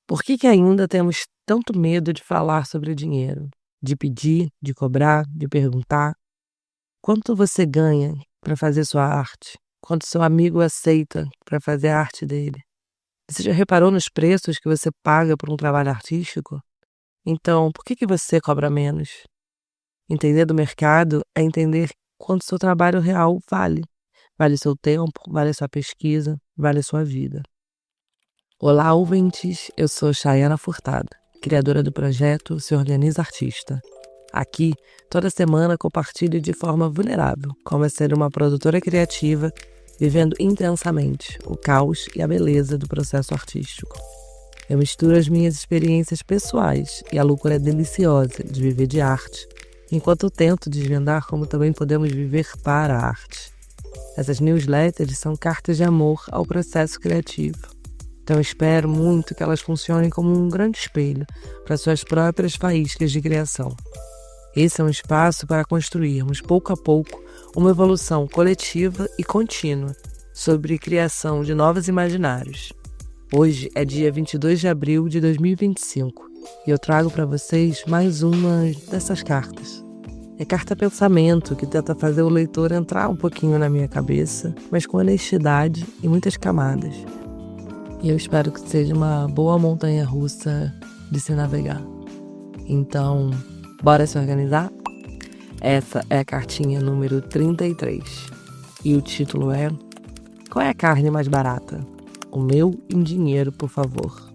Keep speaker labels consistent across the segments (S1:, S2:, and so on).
S1: Por que que ainda temos tanto medo de falar sobre dinheiro? De pedir, de cobrar, de perguntar? Quanto você ganha para fazer sua arte? Quanto seu amigo aceita para fazer a arte dele? Você já reparou nos preços que você paga por um trabalho artístico? Então, por que que você cobra menos? Entender do mercado é entender quanto seu trabalho real vale. Vale seu tempo, vale sua pesquisa, vale sua vida. Olá, ouvintes! Eu sou Chayana Furtado, criadora do projeto Se Organiza Artista. Aqui, toda semana compartilho de forma vulnerável como é ser uma produtora criativa, vivendo intensamente o caos e a beleza do processo artístico. Eu misturo as minhas experiências pessoais e a loucura deliciosa de viver de arte, enquanto eu tento desvendar como também podemos viver para a arte. Essas newsletters são cartas de amor ao processo criativo. Então espero muito que elas funcionem como um grande espelho para suas próprias faíscas de criação. Esse é um espaço para construirmos, pouco a pouco, uma evolução coletiva e contínua sobre criação de novos imaginários. Hoje é dia 22 de abril de 2025 e eu trago para vocês mais uma dessas cartas. É carta pensamento que tenta fazer o leitor entrar um pouquinho na minha cabeça, mas com honestidade e muitas camadas. E eu espero que seja uma boa montanha-russa de se navegar. Então, bora se organizar? Essa é a cartinha número 33. E o título é: qual é a carne mais barata? O meu em dinheiro, por favor.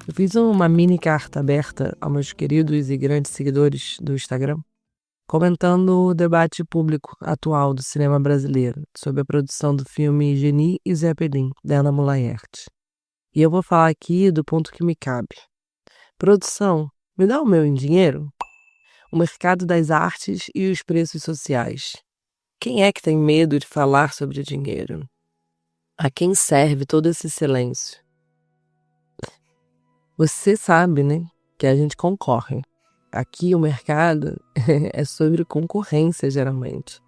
S1: Eu fiz uma mini carta aberta aos meus queridos e grandes seguidores do Instagram, comentando o debate público atual do cinema brasileiro sobre a produção do filme Geni e Zeppelin, da Ana Mulaert. E eu vou falar aqui do ponto que me cabe. Produção, me dá o meu em dinheiro? O mercado das artes e os preços sociais. Quem é que tem medo de falar sobre dinheiro? A quem serve todo esse silêncio? Você sabe, né, que a gente concorre. Aqui o mercado é sobre concorrência, geralmente.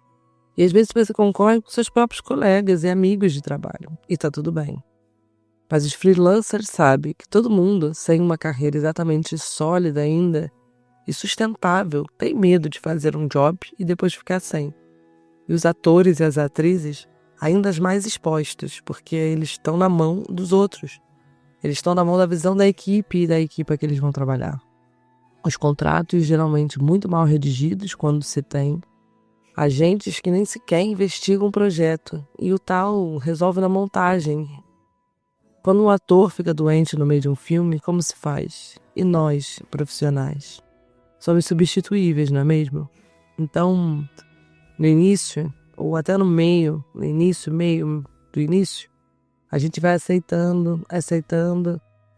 S1: E às vezes você concorre com seus próprios colegas e amigos de trabalho. E tá tudo bem. Mas os freelancers sabem que todo mundo, sem uma carreira exatamente sólida ainda e sustentável, tem medo de fazer um job e depois ficar sem. E os atores e as atrizes, ainda as mais expostos, porque eles estão na mão dos outros. Eles estão na mão da visão da equipe e da equipe que eles vão trabalhar. Os contratos geralmente muito mal redigidos quando se tem agentes que nem sequer investigam o projeto e o tal resolve na montagem. Quando um ator fica doente no meio de um filme, como se faz? E nós, profissionais? Somos substituíveis, não é mesmo? Então, no início, ou até no meio do início, a gente vai aceitando,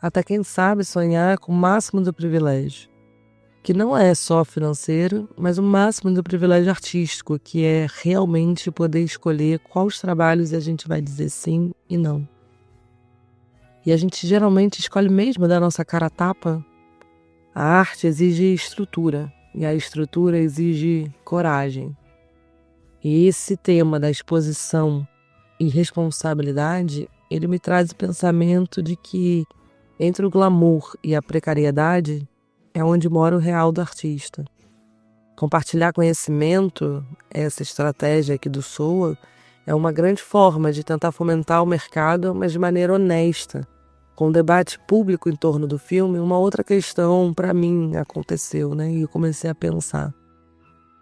S1: até quem sabe sonhar com o máximo do privilégio. Que não é só financeiro, mas o máximo do privilégio artístico, que é realmente poder escolher quais trabalhos a gente vai dizer sim e não. E a gente geralmente escolhe mesmo da nossa cara a tapa. A arte exige estrutura, e a estrutura exige coragem. E esse tema da exposição e responsabilidade, ele me traz o pensamento de que entre o glamour e a precariedade é onde mora o real do artista. Compartilhar conhecimento, essa estratégia aqui do SOA, é uma grande forma de tentar fomentar o mercado, mas de maneira honesta. Com o debate público em torno do filme, uma outra questão para mim aconteceu, né? E eu comecei a pensar.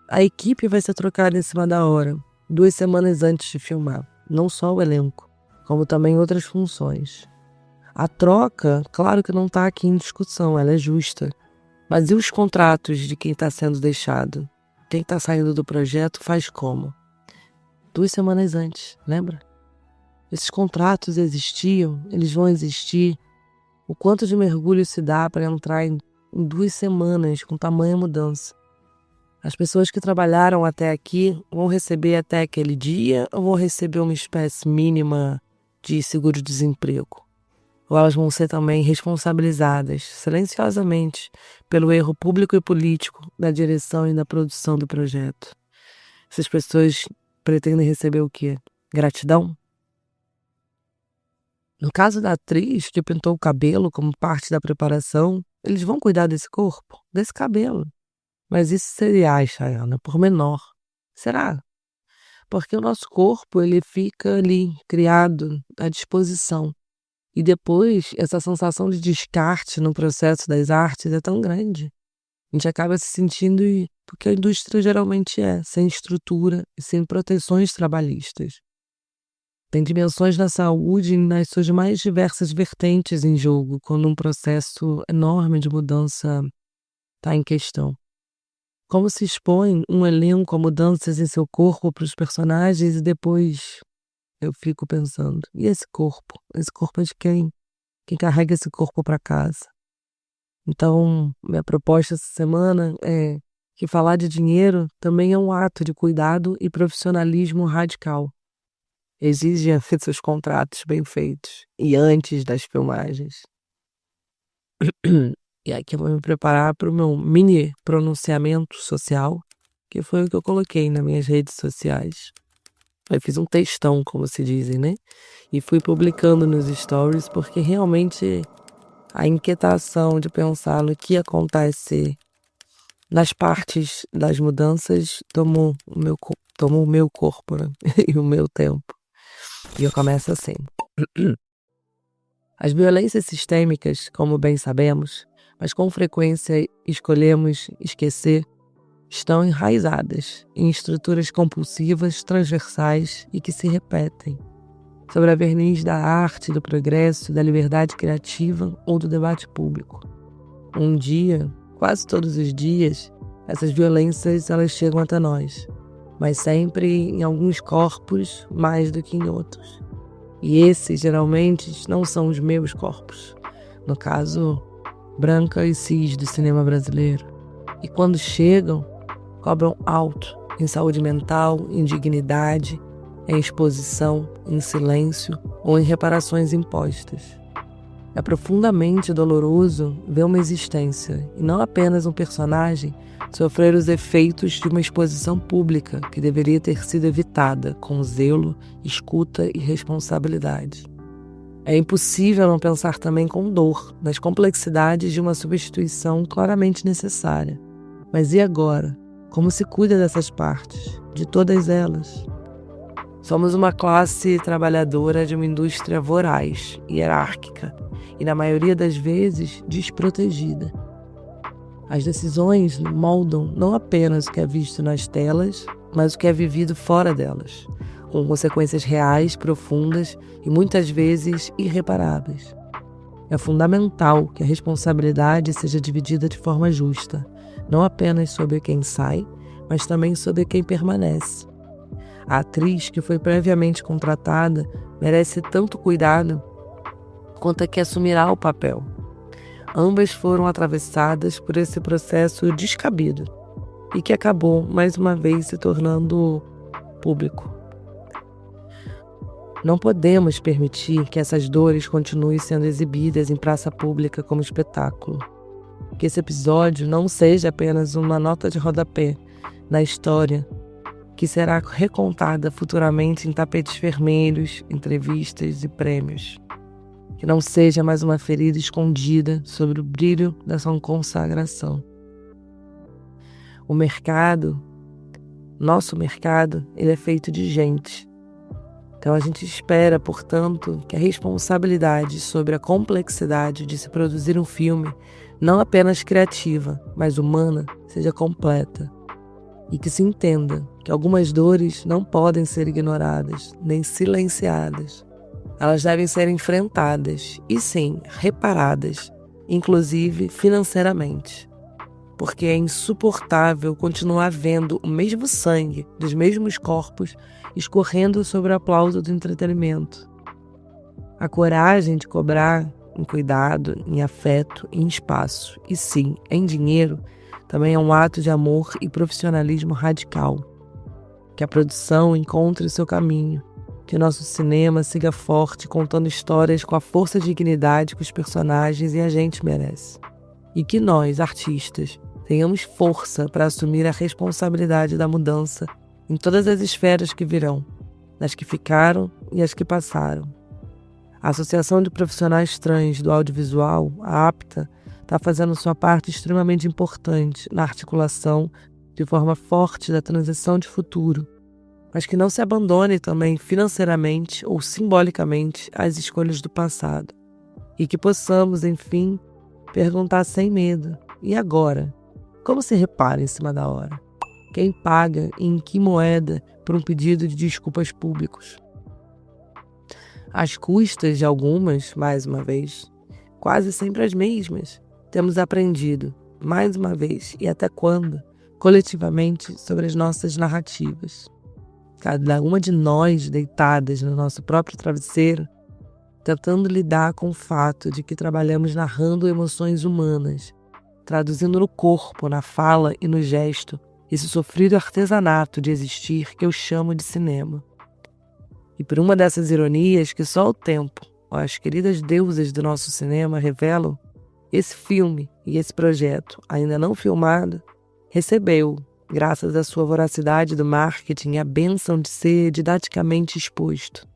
S1: A equipe vai ser trocada em cima da hora, 2 semanas antes de filmar. Não só o elenco, como também outras funções. A troca, claro que não está aqui em discussão, ela é justa. Mas e os contratos de quem está sendo deixado? Quem está saindo do projeto faz como? 2 semanas antes, lembra? Esses contratos existiam, eles vão existir. O quanto de mergulho se dá para entrar em 2 semanas com tamanha mudança? As pessoas que trabalharam até aqui vão receber até aquele dia ou vão receber uma espécie mínima de seguro-desemprego? Ou elas vão ser também responsabilizadas, silenciosamente, pelo erro público e político da direção e da produção do projeto? Essas pessoas pretendem receber o quê? Gratidão? No caso da atriz que pintou o cabelo como parte da preparação, eles vão cuidar desse corpo, desse cabelo. Mas isso seria, Chayana, por menor. Será? Porque o nosso corpo, ele fica ali, criado, à disposição. E depois, essa sensação de descarte no processo das artes é tão grande. A gente acaba se sentindo porque a indústria geralmente é, sem estrutura e sem proteções trabalhistas. Tem dimensões da saúde nas suas mais diversas vertentes em jogo, quando um processo enorme de mudança está em questão. Como se expõe um elenco a mudanças em seu corpo para os personagens e depois eu fico pensando, e esse corpo? Esse corpo é de quem? Quem carrega esse corpo para casa? Então, minha proposta essa semana é que falar de dinheiro também é um ato de cuidado e profissionalismo radical. Exige seus contratos bem feitos e antes das filmagens. E aqui eu vou me preparar para o meu mini pronunciamento social, que foi o que eu coloquei nas minhas redes sociais. Eu fiz um textão, como se dizem, né? E fui publicando nos stories, porque realmente a inquietação de pensar no que acontece nas partes das mudanças tomou o meu corpo, né? E o meu tempo. E eu começo assim. As violências sistêmicas, como bem sabemos, mas com frequência escolhemos esquecer, estão enraizadas em estruturas compulsivas, transversais e que se repetem, sobre a verniz da arte, do progresso, da liberdade criativa ou do debate público. Um dia, quase todos os dias, essas violências elas chegam até nós, mas sempre em alguns corpos mais do que em outros. E esses, geralmente, não são os meus corpos. No caso, branca e cis do cinema brasileiro. E quando chegam, cobram alto em saúde mental, em dignidade, em exposição, em silêncio ou em reparações impostas. É profundamente doloroso ver uma existência, e não apenas um personagem, sofrer os efeitos de uma exposição pública que deveria ter sido evitada com zelo, escuta e responsabilidade. É impossível não pensar também com dor nas complexidades de uma substituição claramente necessária. Mas e agora? Como se cuida dessas partes, de todas elas? Somos uma classe trabalhadora de uma indústria voraz, hierárquica e, na maioria das vezes, desprotegida. As decisões moldam não apenas o que é visto nas telas, mas o que é vivido fora delas, com consequências reais, profundas e muitas vezes irreparáveis. É fundamental que a responsabilidade seja dividida de forma justa, não apenas sobre quem sai, mas também sobre quem permanece. A atriz que foi previamente contratada merece tanto cuidado quanto a que assumirá o papel. Ambas foram atravessadas por esse processo descabido e que acabou, mais uma vez, se tornando público. Não podemos permitir que essas dores continuem sendo exibidas em praça pública como espetáculo. Que esse episódio não seja apenas uma nota de rodapé na história que será recontada futuramente em tapetes vermelhos, entrevistas e prêmios. Que não seja mais uma ferida escondida sobre o brilho da sua consagração. O mercado, nosso mercado, ele é feito de gente. Então a gente espera, portanto, que a responsabilidade sobre a complexidade de se produzir um filme, não apenas criativa, mas humana, seja completa. E que se entenda que algumas dores não podem ser ignoradas, nem silenciadas. Elas devem ser enfrentadas e, sim, reparadas, inclusive financeiramente. Porque é insuportável continuar vendo o mesmo sangue dos mesmos corpos escorrendo sobre o aplauso do entretenimento. A coragem de cobrar em cuidado, em afeto, em espaço e, sim, em dinheiro, também é um ato de amor e profissionalismo radical. Que a produção encontre seu caminho, que nosso cinema siga forte, contando histórias com a força e dignidade que os personagens e a gente merece. E que nós, artistas, tenhamos força para assumir a responsabilidade da mudança em todas as esferas que virão, nas que ficaram e as que passaram. A Associação de Profissionais Trans do Audiovisual, a APTA, está fazendo sua parte extremamente importante na articulação de forma forte da transição de futuro, mas que não se abandone também financeiramente ou simbolicamente às escolhas do passado. E que possamos, enfim, perguntar sem medo: e agora? Como se repara em cima da hora? Quem paga e em que moeda por um pedido de desculpas públicos? Às custas de algumas, mais uma vez, quase sempre as mesmas, temos aprendido, mais uma vez e até quando, coletivamente, sobre as nossas narrativas. Cada uma de nós deitadas no nosso próprio travesseiro, tentando lidar com o fato de que trabalhamos narrando emoções humanas, traduzindo no corpo, na fala e no gesto, esse sofrido artesanato de existir que eu chamo de cinema. E por uma dessas ironias que só o tempo, ou as queridas deusas do nosso cinema revelam, esse filme e esse projeto, ainda não filmado, recebeu, graças à sua voracidade do marketing, a bênção de ser didaticamente exposto.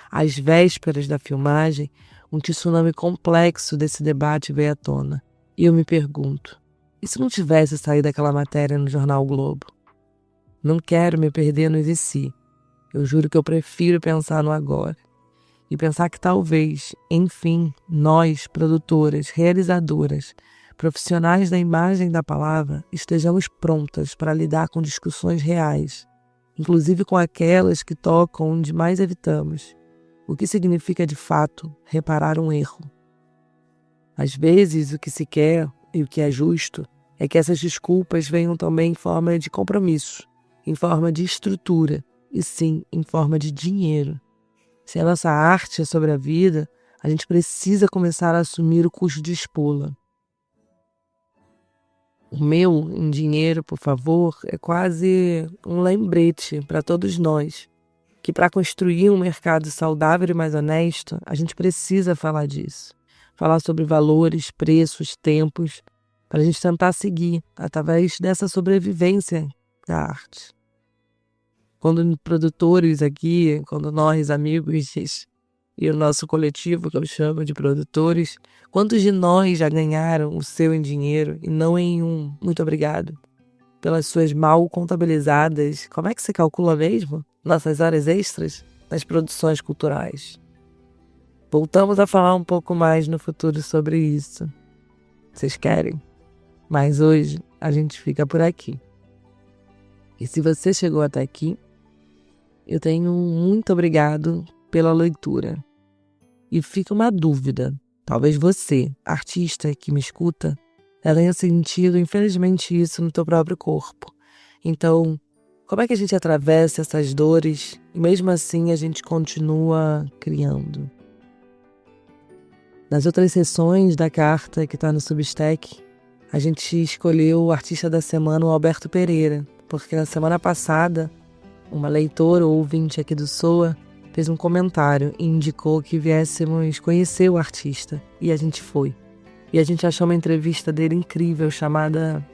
S1: Às vésperas da filmagem, um tsunami complexo desse debate veio à tona. E eu me pergunto, e se não tivesse saído aquela matéria no jornal o Globo? Não quero me perder no e se. Eu juro que eu prefiro pensar no agora. E pensar que talvez, enfim, nós, produtoras, realizadoras, profissionais da imagem e da palavra, estejamos prontas para lidar com discussões reais, inclusive com aquelas que tocam onde mais evitamos, o que significa de fato reparar um erro. Às vezes, o que se quer e o que é justo é que essas desculpas venham também em forma de compromisso, em forma de estrutura e sim em forma de dinheiro. Se a nossa arte é sobre a vida, a gente precisa começar a assumir o custo de expô-la. O meu, em dinheiro, por favor, é quase um lembrete para todos nós, que para construir um mercado saudável e mais honesto, a gente precisa falar disso. Falar sobre valores, preços, tempos, para a gente tentar seguir através dessa sobrevivência da arte. Quando produtores aqui, quando nós, amigos e o nosso coletivo, que eu chamo de produtores, quantos de nós já ganharam o seu em dinheiro e não em um muito obrigado? Pelas suas mal contabilizadas, como é que se calcula mesmo? Nossas horas extras nas produções culturais. Voltamos a falar um pouco mais no futuro sobre isso. Vocês querem? Mas hoje a gente fica por aqui. E se você chegou até aqui, eu tenho muito obrigado pela leitura. E fica uma dúvida. Talvez você, artista que me escuta, tenha sentido, infelizmente, isso no teu próprio corpo. Então, como é que a gente atravessa essas dores e mesmo assim a gente continua criando? Nas outras sessões da carta que está no Substack, a gente escolheu o artista da semana, o Alberto Pereira, porque na semana passada, uma leitora ou ouvinte aqui do SOA fez um comentário e indicou que viéssemos conhecer o artista, e a gente foi. E a gente achou uma entrevista dele incrível, chamada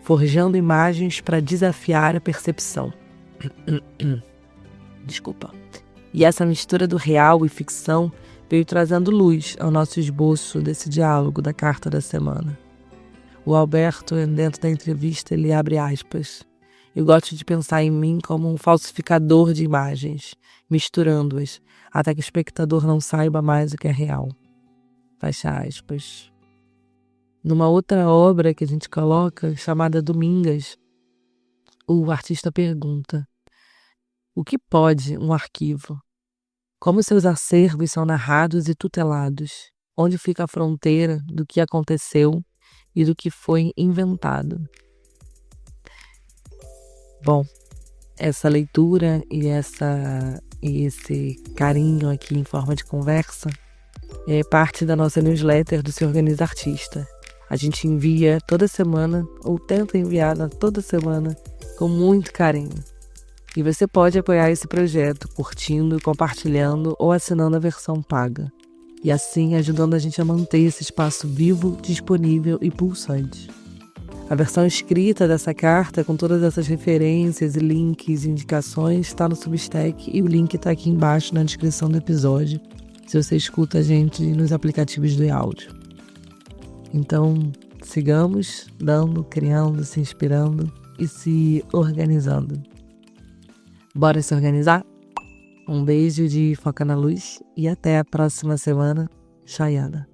S1: Forjando Imagens para Desafiar a Percepção. Desculpa. E essa mistura do real e ficção veio trazendo luz ao nosso esboço desse diálogo da carta da semana. O Alberto, dentro da entrevista, ele abre aspas. Eu gosto de pensar em mim como um falsificador de imagens, misturando-as, até que o espectador não saiba mais o que é real. Fecha aspas. Numa outra obra que a gente coloca, chamada Domingas, o artista pergunta: o que pode um arquivo? Como seus acervos são narrados e tutelados? Onde fica a fronteira do que aconteceu e do que foi inventado? Bom, essa leitura e esse carinho aqui em forma de conversa é parte da nossa newsletter do Se Organiza Artista. A gente envia toda semana, ou tenta enviar toda semana, com muito carinho. E você pode apoiar esse projeto curtindo, compartilhando ou assinando a versão paga. E assim ajudando a gente a manter esse espaço vivo, disponível e pulsante. A versão escrita dessa carta, com todas essas referências e links e indicações, está no Substack e o link está aqui embaixo na descrição do episódio. se você escuta a gente nos aplicativos de áudio. Então, sigamos dando, criando, se inspirando e se organizando. Bora se organizar? Um beijo de Foca na Luz e até a próxima semana. Chayana.